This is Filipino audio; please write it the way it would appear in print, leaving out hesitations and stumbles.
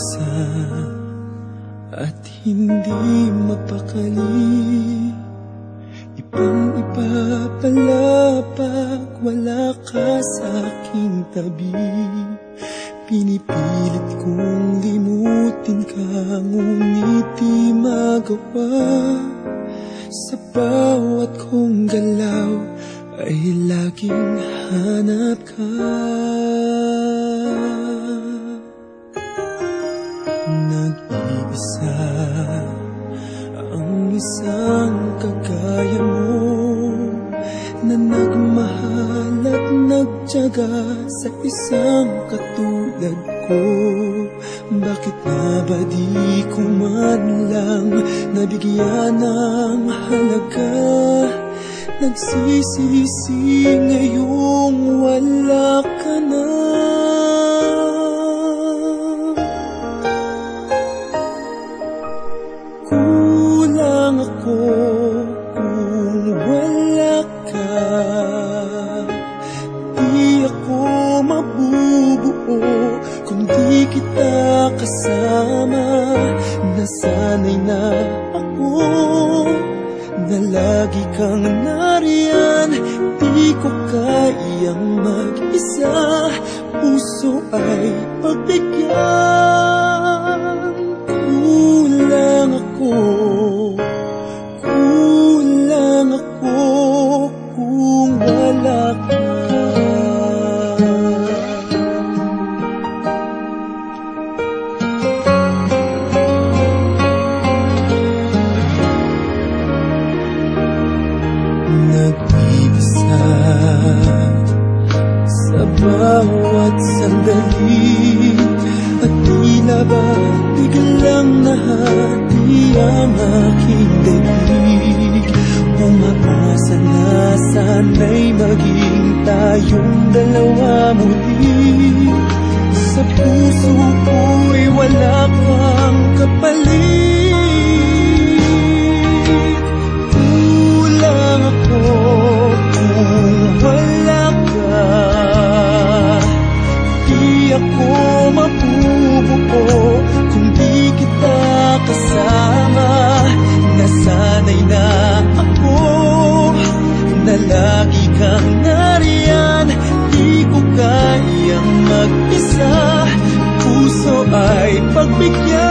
mag-isa at hindi mapakali. Ibang-iba pala pag wala ka sa aking tabi. Pinipilit kong limutin ka, ngunit di magawa. Sa bawat kong galaw ay laging hanap ka. Nag-iisa ang isang kagaya mo, na nagmahal at nagtiyaga sa isang katulad ko. Bakit nga ba di ko man lang nabigyan ng halaga? Nagsisisi ngayong wala ka na. Kulang ako kung wala ka. Di ako mabubuo kung di kita kasama. Nasanay na ako na lagi kang nariyan. Di ko kayang mag-isa, puso ay pagbigyan. Kulang ako kung wala ka. Nag-iisa sa bawat sandali, at tila ba biglang nahati ang aking daig. Umaasa na sana'y maging tayong dalawa muli. Sa puso ko'y wala kang kapalit. Kulang ako kung wala ka. Di ako mabubuo kung di kita kasama. Nasanay na ako na lagi kang nariyan. Di ko kayang mag-isa, puso ay pagbigyan.